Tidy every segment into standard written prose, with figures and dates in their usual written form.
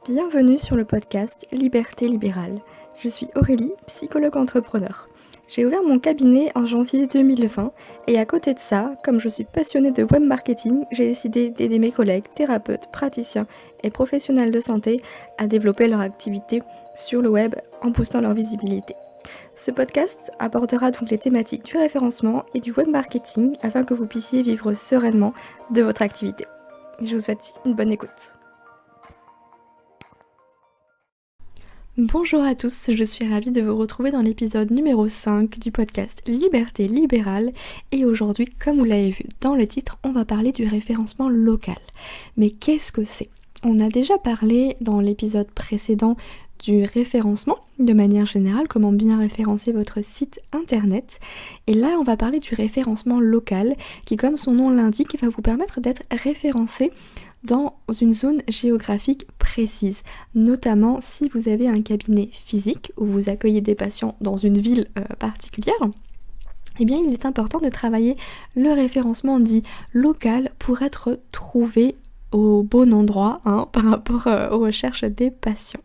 Bienvenue sur le podcast Liberté libérale. Je suis Aurélie, psychologue entrepreneur. J'ai ouvert mon cabinet en janvier 2020 et à côté de ça, comme je suis passionnée de web marketing, j'ai décidé d'aider mes collègues, thérapeutes, praticiens et professionnels de santé à développer leur activité sur le web en boostant leur visibilité. Ce podcast abordera donc les thématiques du référencement et du web marketing afin que vous puissiez vivre sereinement de votre activité. Je vous souhaite une bonne écoute. Bonjour à tous, je suis ravie de vous retrouver dans l'épisode numéro 5 du podcast Liberté libérale et aujourd'hui, comme vous l'avez vu dans le titre, on va parler du référencement local. Mais qu'est-ce que c'est ? On a déjà parlé dans l'épisode précédent du référencement de manière générale, comment bien référencer votre site internet. Et là, on va parler du référencement local qui, comme son nom l'indique, va vous permettre d'être référencé dans une zone géographique précise, notamment si vous avez un cabinet physique où vous accueillez des patients dans une ville particulière. Eh bien, il est important de travailler le référencement dit local pour être trouvé au bon endroit par rapport aux recherches des patients.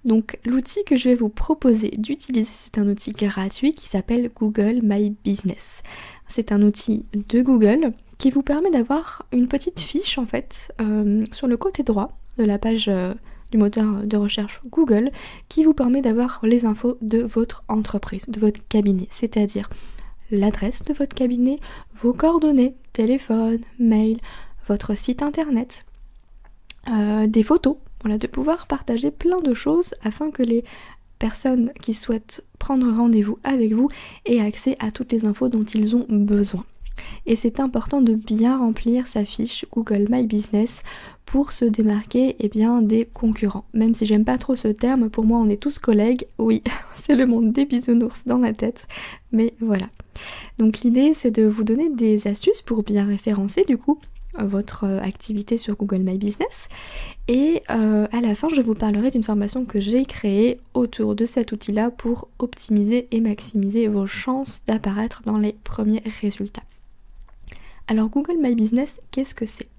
Donc l'outil que je vais vous proposer d'utiliser, c'est un outil gratuit qui s'appelle Google My Business. C'est un outil de Google qui vous permet d'avoir une petite fiche en fait sur le côté droit de la page du moteur de recherche Google qui vous permet d'avoir les infos de votre entreprise, de votre cabinet, c'est-à-dire l'adresse de votre cabinet, vos coordonnées, téléphone, mail, votre site internet, des photos. Voilà, de pouvoir partager plein de choses afin que les personnes qui souhaitent prendre rendez-vous avec vous aient accès à toutes les infos dont ils ont besoin. Et c'est important de bien remplir sa fiche Google My Business pour se démarquer des concurrents. Même si j'aime pas trop ce terme, pour moi on est tous collègues, oui, c'est le monde des bisounours dans la tête, mais voilà. Donc l'idée c'est de vous donner des astuces pour bien référencer du coup votre activité sur Google My Business et à la fin je vous parlerai d'une formation que j'ai créée autour de cet outil là pour optimiser et maximiser vos chances d'apparaître dans les premiers résultats. Alors Google My Business, qu'est-ce que c'est ?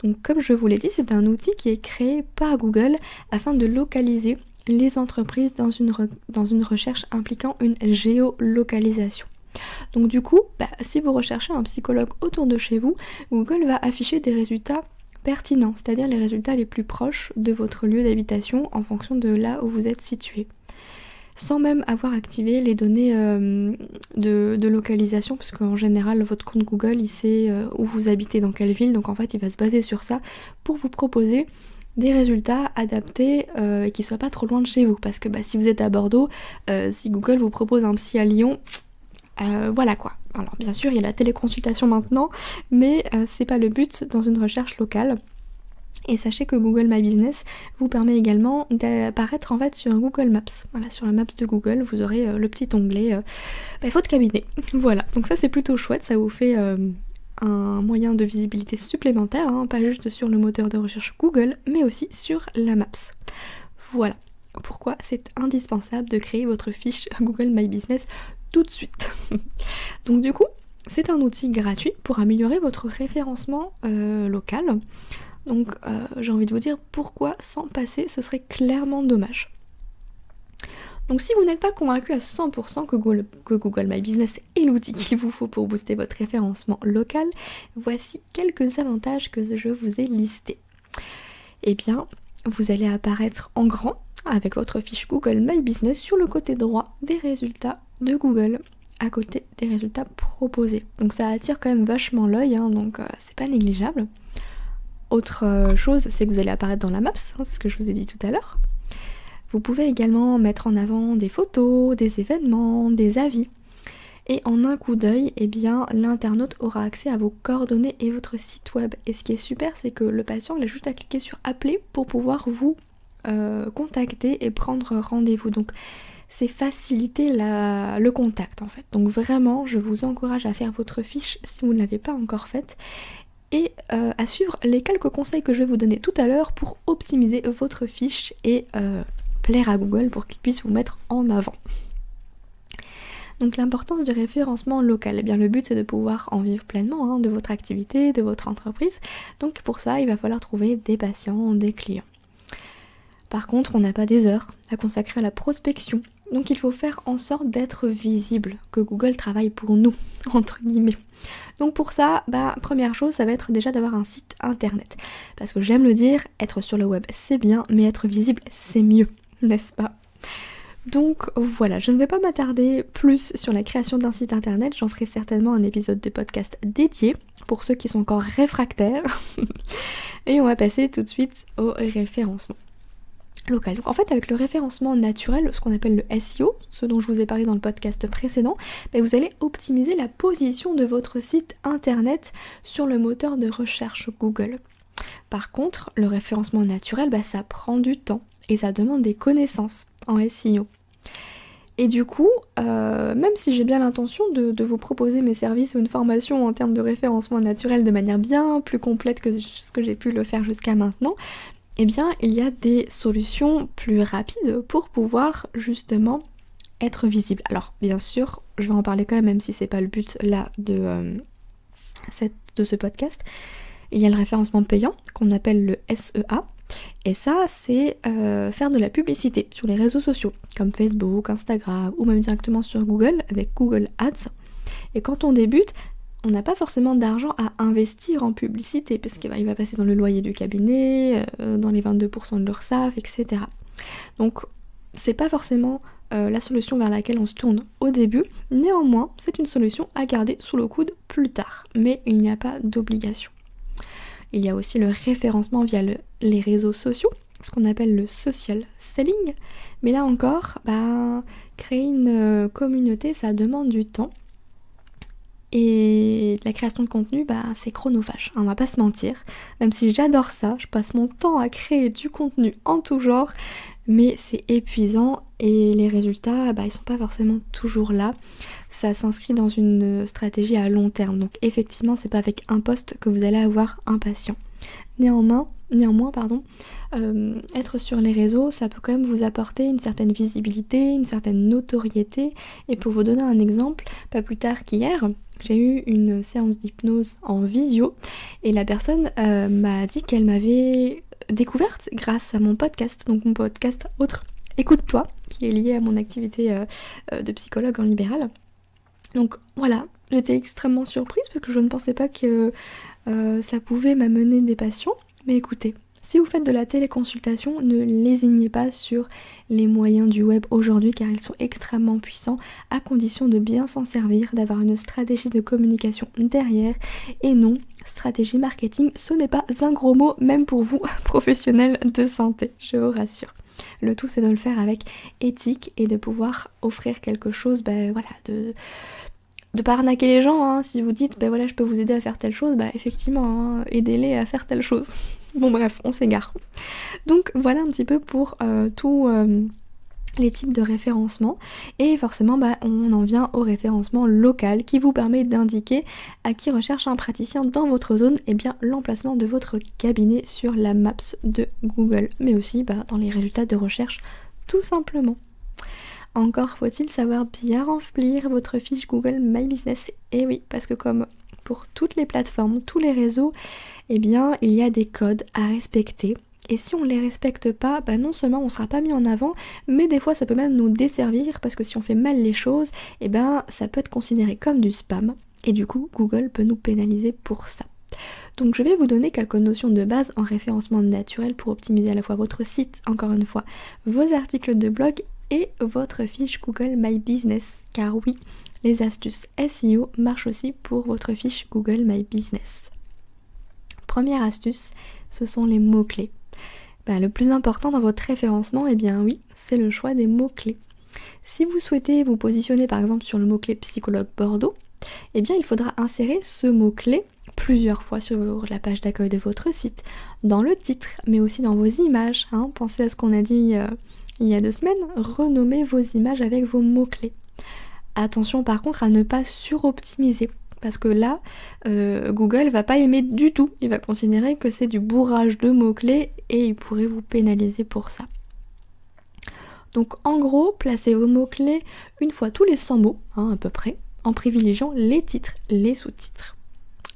Donc comme je vous l'ai dit, c'est un outil qui est créé par Google afin de localiser les entreprises dans une recherche impliquant une géolocalisation. Donc du coup, si vous recherchez un psychologue autour de chez vous, Google va afficher des résultats pertinents, c'est-à-dire les résultats les plus proches de votre lieu d'habitation en fonction de là où vous êtes situé. Sans même avoir activé les données de localisation, parce qu'en général votre compte Google il sait où vous habitez, dans quelle ville, donc en fait il va se baser sur ça pour vous proposer des résultats adaptés et qui soient pas trop loin de chez vous, parce que si vous êtes à Bordeaux, si Google vous propose un psy à Lyon, voilà quoi. Alors bien sûr il y a la téléconsultation maintenant, mais c'est pas le but dans une recherche locale. Et sachez que Google My Business vous permet également d'apparaître en fait sur Google Maps. Voilà, sur la map de Google, vous aurez le petit onglet votre cabinet. Voilà, donc ça c'est plutôt chouette, ça vous fait un moyen de visibilité supplémentaire, pas juste sur le moteur de recherche Google, mais aussi sur la Maps. Voilà pourquoi c'est indispensable de créer votre fiche Google My Business tout de suite. Donc du coup, c'est un outil gratuit pour améliorer votre référencement local. Donc j'ai envie de vous dire pourquoi s'en passer, ce serait clairement dommage. Donc si vous n'êtes pas convaincu à 100% que Google My Business est l'outil qu'il vous faut pour booster votre référencement local, voici quelques avantages que je vous ai listés. Eh bien, vous allez apparaître en grand avec votre fiche Google My Business sur le côté droit des résultats de Google, à côté des résultats proposés. Donc ça attire quand même vachement l'œil, donc c'est pas négligeable. Autre chose, c'est que vous allez apparaître dans la Maps, c'est ce que je vous ai dit tout à l'heure. Vous pouvez également mettre en avant des photos, des événements, des avis. Et en un coup d'œil, l'internaute aura accès à vos coordonnées et votre site web. Et ce qui est super, c'est que le patient il a juste à cliquer sur appeler pour pouvoir vous contacter et prendre rendez-vous. Donc c'est faciliter le contact en fait. Donc vraiment, je vous encourage à faire votre fiche si vous ne l'avez pas encore faite. Et à suivre les quelques conseils que je vais vous donner tout à l'heure pour optimiser votre fiche et plaire à Google pour qu'il puisse vous mettre en avant. Donc l'importance du référencement local, le but c'est de pouvoir en vivre pleinement de votre activité, de votre entreprise. Donc pour ça il va falloir trouver des patients, des clients. Par contre, on n'a pas des heures à consacrer à la prospection. Donc il faut faire en sorte d'être visible, que Google travaille pour nous, entre guillemets. Donc pour ça, première chose, ça va être déjà d'avoir un site internet. Parce que j'aime le dire, être sur le web c'est bien, mais être visible c'est mieux, n'est-ce pas ? Donc voilà, je ne vais pas m'attarder plus sur la création d'un site internet, j'en ferai certainement un épisode de podcast dédié pour ceux qui sont encore réfractaires. Et on va passer tout de suite au référencement local. Donc en fait avec le référencement naturel, ce qu'on appelle le SEO, ce dont je vous ai parlé dans le podcast précédent, vous allez optimiser la position de votre site internet sur le moteur de recherche Google. Par contre, le référencement naturel, ça prend du temps et ça demande des connaissances en SEO. Et du coup, même si j'ai bien l'intention de vous proposer mes services ou une formation en termes de référencement naturel de manière bien plus complète que ce que j'ai pu le faire jusqu'à maintenant, il y a des solutions plus rapides pour pouvoir justement être visible. Alors bien sûr, je vais en parler quand même si c'est pas le but là de ce podcast. Il y a le référencement payant qu'on appelle le SEA. Et ça, c'est faire de la publicité sur les réseaux sociaux, comme Facebook, Instagram, ou même directement sur Google, avec Google Ads. Et quand on débute, on n'a pas forcément d'argent à investir en publicité, parce qu'il va passer dans le loyer du cabinet, dans les 22% de l'URSSAF, etc. Donc, c'est pas forcément la solution vers laquelle on se tourne au début. Néanmoins, c'est une solution à garder sous le coude plus tard. Mais il n'y a pas d'obligation. Il y a aussi le référencement via les réseaux sociaux, ce qu'on appelle le social selling. Mais là encore, créer une communauté, ça demande du temps. Et la création de contenu, c'est chronophage, on va pas se mentir. Même si j'adore ça, je passe mon temps à créer du contenu en tout genre, mais c'est épuisant et les résultats, ils sont pas forcément toujours là. Ça s'inscrit dans une stratégie à long terme, donc effectivement, c'est pas avec un post que vous allez avoir un patient. Néanmoins, être sur les réseaux, ça peut quand même vous apporter une certaine visibilité, une certaine notoriété. Et pour vous donner un exemple, pas plus tard qu'hier, j'ai eu une séance d'hypnose en visio et la personne m'a dit qu'elle m'avait découverte grâce à mon podcast, donc mon podcast Autre Écoute-toi, qui est lié à mon activité de psychologue en libéral. Donc voilà, j'étais extrêmement surprise parce que je ne pensais pas que ça pouvait m'amener des patients. Mais écoutez, si vous faites de la téléconsultation, ne lésignez pas sur les moyens du web aujourd'hui car ils sont extrêmement puissants à condition de bien s'en servir, d'avoir une stratégie de communication derrière et non, stratégie marketing, ce n'est pas un gros mot même pour vous, professionnels de santé, je vous rassure. Le tout c'est de le faire avec éthique et de pouvoir offrir quelque chose, de pas arnaquer les gens, hein. Si vous dites je peux vous aider à faire telle chose, effectivement, aidez-les à faire telle chose. Bon bref, on s'égare. Donc voilà un petit peu pour tous les types de référencement. Et forcément on en vient au référencement local qui vous permet d'indiquer à qui recherche un praticien dans votre zone l'emplacement de votre cabinet sur la Maps de Google, mais aussi dans les résultats de recherche tout simplement. Encore faut-il savoir bien remplir votre fiche Google My Business. Et oui, parce que comme pour toutes les plateformes, tous les réseaux, il y a des codes à respecter. Et si on ne les respecte pas, non seulement on ne sera pas mis en avant, mais des fois ça peut même nous desservir parce que si on fait mal les choses, ça peut être considéré comme du spam. Et du coup, Google peut nous pénaliser pour ça. Donc je vais vous donner quelques notions de base en référencement naturel pour optimiser à la fois votre site, encore une fois, vos articles de blog et votre fiche Google My Business. Car oui, les astuces SEO marchent aussi pour votre fiche Google My Business. Première astuce, ce sont les mots-clés. Le plus important dans votre référencement, c'est le choix des mots-clés. Si vous souhaitez vous positionner par exemple sur le mot-clé psychologue Bordeaux, il faudra insérer ce mot-clé plusieurs fois sur la page d'accueil de votre site, dans le titre, mais aussi dans vos images. Pensez à ce qu'on a dit il y a 2 semaines, renommez vos images avec vos mots-clés. Attention par contre à ne pas suroptimiser, parce que là, Google va pas aimer du tout, il va considérer que c'est du bourrage de mots-clés et il pourrait vous pénaliser pour ça. Donc en gros, placez vos mots-clés une fois tous les 100 mots, à peu près, en privilégiant les titres, les sous-titres,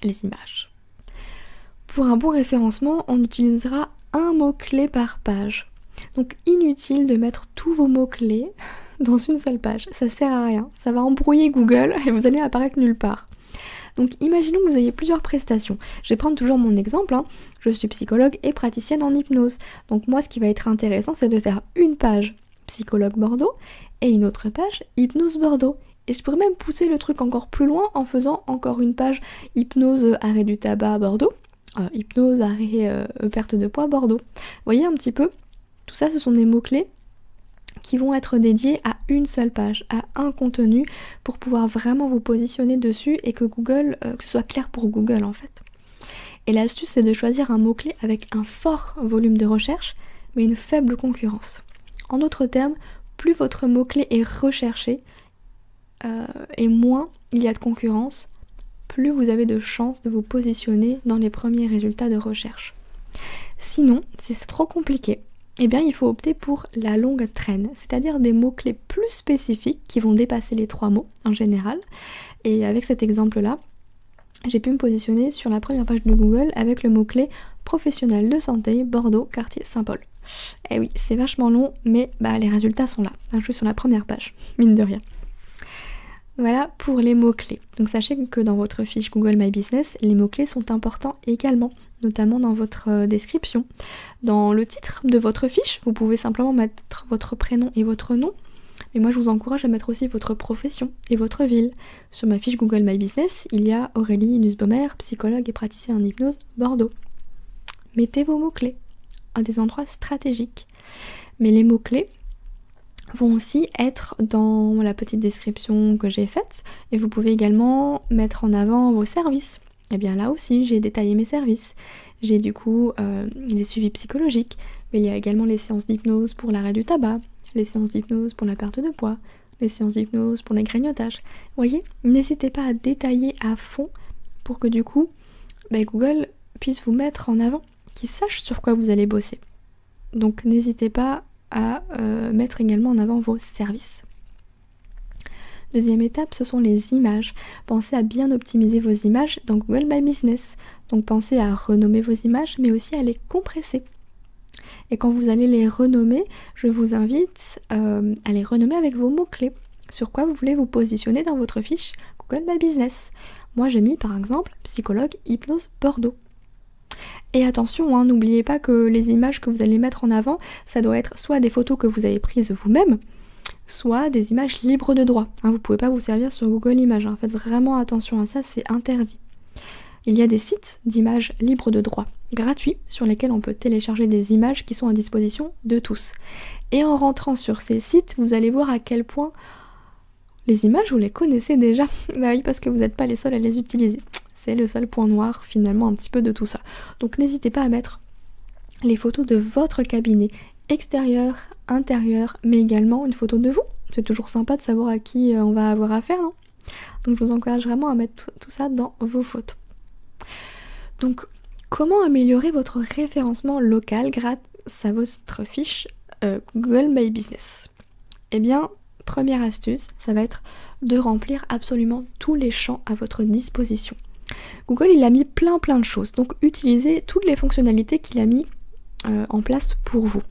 les images. Pour un bon référencement, on utilisera un mot-clé par page. Donc inutile de mettre tous vos mots-clés dans une seule page, ça sert à rien, ça va embrouiller Google et vous allez apparaître nulle part. Donc imaginons que vous ayez plusieurs prestations. Je vais prendre toujours mon exemple, je suis psychologue et praticienne en hypnose. Donc moi ce qui va être intéressant c'est de faire une page psychologue Bordeaux et une autre page hypnose Bordeaux. Et je pourrais même pousser le truc encore plus loin en faisant encore une page hypnose arrêt du tabac Bordeaux, hypnose arrêt perte de poids Bordeaux. Vous voyez un petit peu, tout ça ce sont des mots-clés qui vont être dédiés à une seule page, à un contenu pour pouvoir vraiment vous positionner dessus et que Google, que ce soit clair pour Google en fait. Et l'astuce c'est de choisir un mot-clé avec un fort volume de recherche mais une faible concurrence. En d'autres termes, plus votre mot-clé est recherché et moins il y a de concurrence, plus vous avez de chances de vous positionner dans les premiers résultats de recherche. Sinon, si c'est trop compliqué, eh bien il faut opter pour la longue traîne, c'est-à-dire des mots-clés plus spécifiques qui vont dépasser les 3 mots en général. Et avec cet exemple-là, j'ai pu me positionner sur la première page de Google avec le mot-clé professionnel de santé Bordeaux, quartier Saint-Paul. Et oui, c'est vachement long, mais les résultats sont là. Je suis sur la première page, mine de rien. Voilà pour les mots-clés. Donc sachez que dans votre fiche Google My Business, les mots-clés sont importants également, notamment dans votre description. Dans le titre de votre fiche, vous pouvez simplement mettre votre prénom et votre nom. Mais moi je vous encourage à mettre aussi votre profession et votre ville. Sur ma fiche Google My Business, il y a Aurélie Nussbaumer, psychologue et praticienne en hypnose, Bordeaux. Mettez vos mots-clés à des endroits stratégiques. Mais les mots-clés vont aussi être dans la petite description que j'ai faite et vous pouvez également mettre en avant vos services. Et bien là aussi j'ai détaillé mes services. J'ai du coup les suivis psychologiques, mais il y a également les séances d'hypnose pour l'arrêt du tabac, les séances d'hypnose pour la perte de poids, les séances d'hypnose pour les grignotages. Vous voyez, n'hésitez pas à détailler à fond pour que du coup Google puisse vous mettre en avant, qu'il sache sur quoi vous allez bosser. Donc n'hésitez pas à mettre également en avant vos services. Deuxième étape, ce sont les images. Pensez à bien optimiser vos images dans Google My Business. Donc pensez à renommer vos images, mais aussi à les compresser. Et quand vous allez les renommer, je vous invite à les renommer avec vos mots-clés. Sur quoi vous voulez vous positionner dans votre fiche Google My Business. Moi j'ai mis par exemple psychologue hypnose Bordeaux. Et attention, n'oubliez pas que les images que vous allez mettre en avant, ça doit être soit des photos que vous avez prises vous-même, soit des images libres de droit. Vous ne pouvez pas vous servir sur Google Images, faites vraiment attention à ça, c'est interdit. Il y a des sites d'images libres de droit, gratuits, sur lesquels on peut télécharger des images qui sont à disposition de tous. Et en rentrant sur ces sites, vous allez voir à quel point les images, vous les connaissez déjà. Oui, parce que vous n'êtes pas les seuls à les utiliser. C'est le seul point noir finalement un petit peu de tout ça. Donc n'hésitez pas à mettre les photos de votre cabinet, extérieur, intérieur, mais également une photo de vous. C'est toujours sympa de savoir à qui on va avoir affaire, non ? Donc je vous encourage vraiment à mettre tout ça dans vos photos. Donc comment améliorer votre référencement local grâce à votre fiche Google My Business ? Eh bien, première astuce, ça va être de remplir absolument tous les champs à votre disposition. Google il a mis plein de choses, donc utilisez toutes les fonctionnalités qu'il a mis en place pour vous.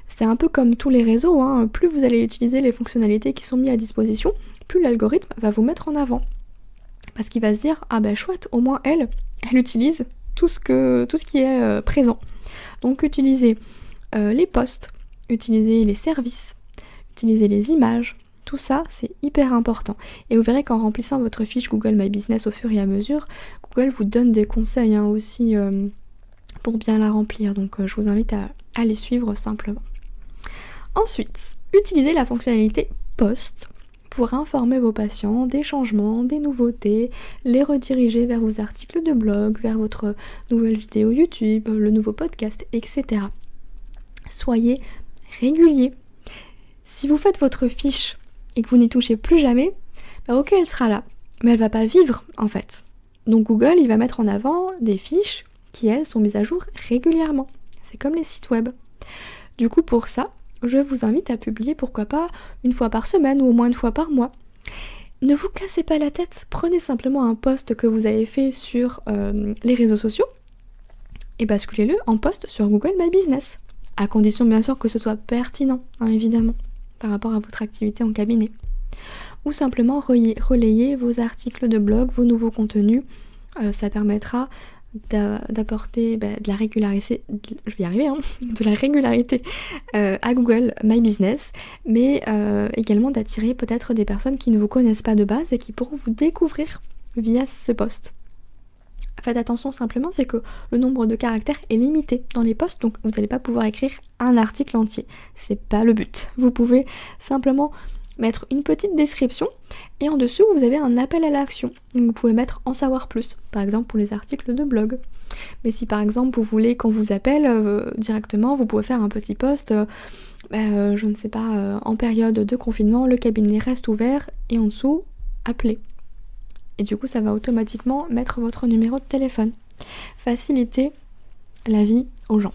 C'est un peu comme tous les réseaux, plus vous allez utiliser les fonctionnalités qui sont mises à disposition, plus l'algorithme va vous mettre en avant. Parce qu'il va se dire, chouette, au moins elle utilise tout ce qui est présent. Donc utilisez les posts, utilisez les services, utilisez les images. Tout ça, c'est hyper important. Et vous verrez qu'en remplissant votre fiche Google My Business au fur et à mesure, Google vous donne des conseils aussi pour bien la remplir. Donc je vous invite à les suivre simplement. Ensuite, utilisez la fonctionnalité Post pour informer vos patients des changements, des nouveautés, les rediriger vers vos articles de blog, vers votre nouvelle vidéo YouTube, le nouveau podcast, etc. Soyez réguliers. Si vous faites votre fiche et que vous n'y touchez plus jamais, ok, elle sera là, mais elle va pas vivre en fait. Donc Google, il va mettre en avant des fiches qui, elles, sont mises à jour régulièrement. C'est comme les sites web. Du coup, pour ça, je vous invite à publier, pourquoi pas, une fois par semaine ou au moins une fois par mois. Ne vous cassez pas la tête, prenez simplement un post que vous avez fait sur les réseaux sociaux et basculez-le en post sur Google My Business. à condition bien sûr que ce soit pertinent, évidemment, par rapport à votre activité en cabinet. Ou simplement relayer vos articles de blog, vos nouveaux contenus. Ça permettra d'apporter de la régularité, je vais y arriver, de la régularité à Google My Business, mais également d'attirer peut-être des personnes qui ne vous connaissent pas de base et qui pourront vous découvrir via ce post. Faites attention simplement, c'est que le nombre de caractères est limité dans les posts, donc vous n'allez pas pouvoir écrire un article entier. C'est pas le but. Vous pouvez simplement mettre une petite description et en dessous vous avez un appel à l'action. Donc vous pouvez mettre en savoir plus, par exemple pour les articles de blog. Mais si par exemple vous voulez qu'on vous appelle directement, vous pouvez faire un petit post, je ne sais pas, en période de confinement, le cabinet reste ouvert et en dessous, appelez. Et du coup ça va automatiquement mettre votre numéro de téléphone. Faciliter la vie aux gens.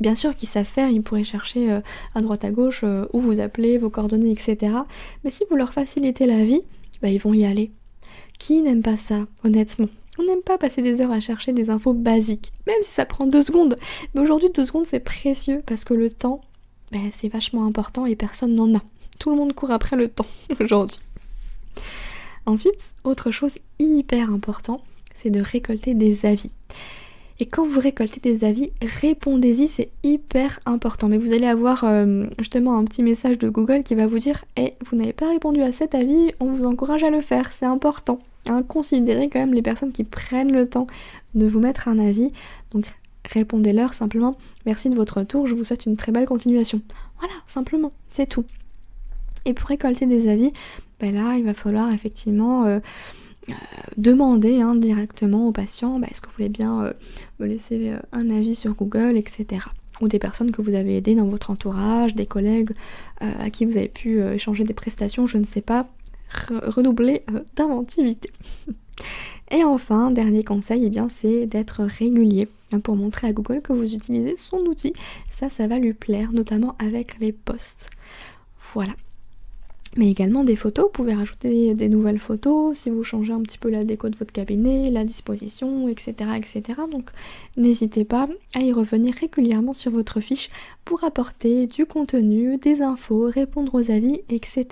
Bien sûr qu'ils savent faire, ils pourraient chercher à droite à gauche où vous appelez, vos coordonnées, etc. Mais si vous leur facilitez la vie, ils vont y aller. Qui n'aime pas ça, honnêtement ? On n'aime pas passer des heures à chercher des infos basiques, même si ça prend 2 secondes. Mais aujourd'hui, 2 secondes, c'est précieux parce que le temps, c'est vachement important et personne n'en a. Tout le monde court après le temps aujourd'hui. Ensuite, autre chose hyper important, c'est de récolter des avis. Et quand vous récoltez des avis, répondez-y, c'est hyper important. Mais vous allez avoir justement un petit message de Google qui va vous dire « vous n'avez pas répondu à cet avis, on vous encourage à le faire, c'est important ». Considérez quand même les personnes qui prennent le temps de vous mettre un avis. Donc répondez-leur simplement « merci de votre retour, je vous souhaite une très belle continuation ». Voilà, simplement, c'est tout. Et pour récolter des avis, là il va falloir effectivement demander directement aux patients est-ce que vous voulez bien me laisser un avis sur Google, etc. Ou des personnes que vous avez aidées dans votre entourage, des collègues à qui vous avez pu échanger des prestations, je ne sais pas, redoubler d'inventivité. Et enfin, dernier conseil, c'est d'être régulier pour montrer à Google que vous utilisez son outil. Ça va lui plaire, notamment avec les posts. Voilà. Mais également des photos, vous pouvez rajouter des nouvelles photos si vous changez un petit peu la déco de votre cabinet, la disposition, etc. etc. Donc n'hésitez pas à y revenir régulièrement sur votre fiche pour apporter du contenu, des infos, répondre aux avis, etc.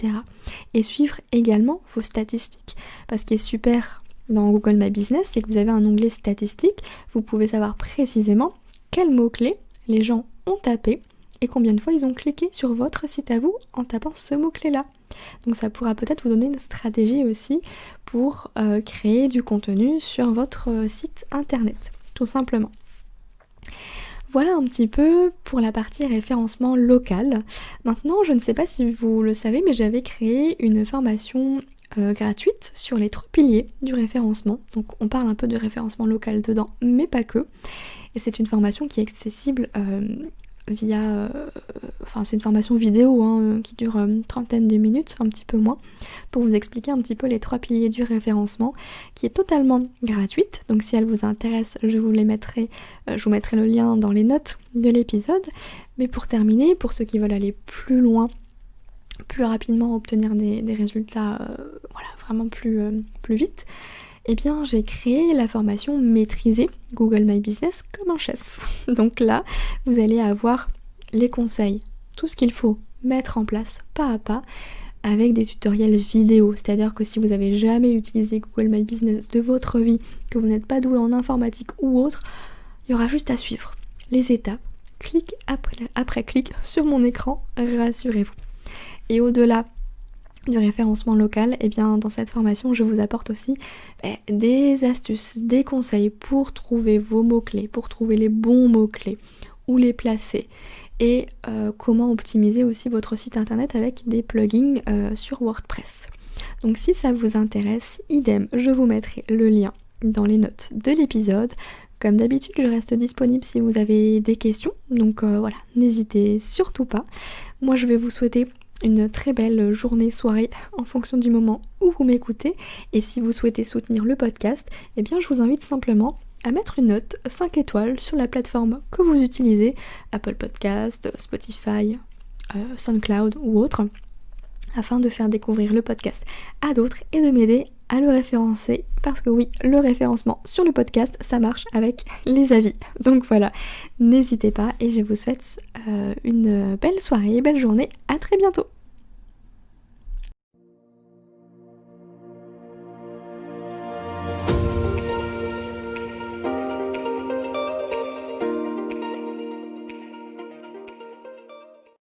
Et suivre également vos statistiques. Parce qu'il est super dans Google My Business, c'est que vous avez un onglet statistiques, vous pouvez savoir précisément quels mots-clés les gens ont tapé et combien de fois ils ont cliqué sur votre site à vous en tapant ce mot-clé-là. Donc ça pourra peut-être vous donner une stratégie aussi pour créer du contenu sur votre site internet, tout simplement. Voilà un petit peu pour la partie référencement local. Maintenant, je ne sais pas si vous le savez, mais j'avais créé une formation gratuite sur les 3 piliers du référencement. Donc on parle un peu de référencement local dedans, mais pas que. Et c'est une formation qui est accessible c'est une formation vidéo qui dure une trentaine de minutes, un petit peu moins, pour vous expliquer un petit peu les 3 piliers du référencement, qui est totalement gratuite. Donc si elle vous intéresse, je vous mettrai le lien dans les notes de l'épisode. Mais pour terminer, pour ceux qui veulent aller plus loin, plus rapidement, obtenir des résultats vraiment plus vite, j'ai créé la formation Maîtriser Google My Business comme un chef. Donc là, vous allez avoir les conseils, tout ce qu'il faut mettre en place pas à pas avec des tutoriels vidéo. C'est-à-dire que si vous n'avez jamais utilisé Google My Business de votre vie, que vous n'êtes pas doué en informatique ou autre, il y aura juste à suivre les étapes, clic après clic sur mon écran, rassurez-vous. Et au-delà du référencement local, dans cette formation, je vous apporte aussi des astuces, des conseils pour trouver vos mots-clés, pour trouver les bons mots-clés, où les placer et comment optimiser aussi votre site internet avec des plugins sur WordPress. Donc si ça vous intéresse, idem, je vous mettrai le lien dans les notes de l'épisode. Comme d'habitude, je reste disponible si vous avez des questions, donc n'hésitez surtout pas. Moi, je vais vous souhaiter une très belle journée, soirée, en fonction du moment où vous m'écoutez. Et si vous souhaitez soutenir le podcast, je vous invite simplement à mettre une note 5 étoiles sur la plateforme que vous utilisez, Apple Podcast, Spotify, SoundCloud ou autre, afin de faire découvrir le podcast à d'autres et de m'aider à le référencer parce que oui, le référencement sur le podcast, ça marche avec les avis. Donc voilà, n'hésitez pas et je vous souhaite une belle soirée, belle journée, à très bientôt.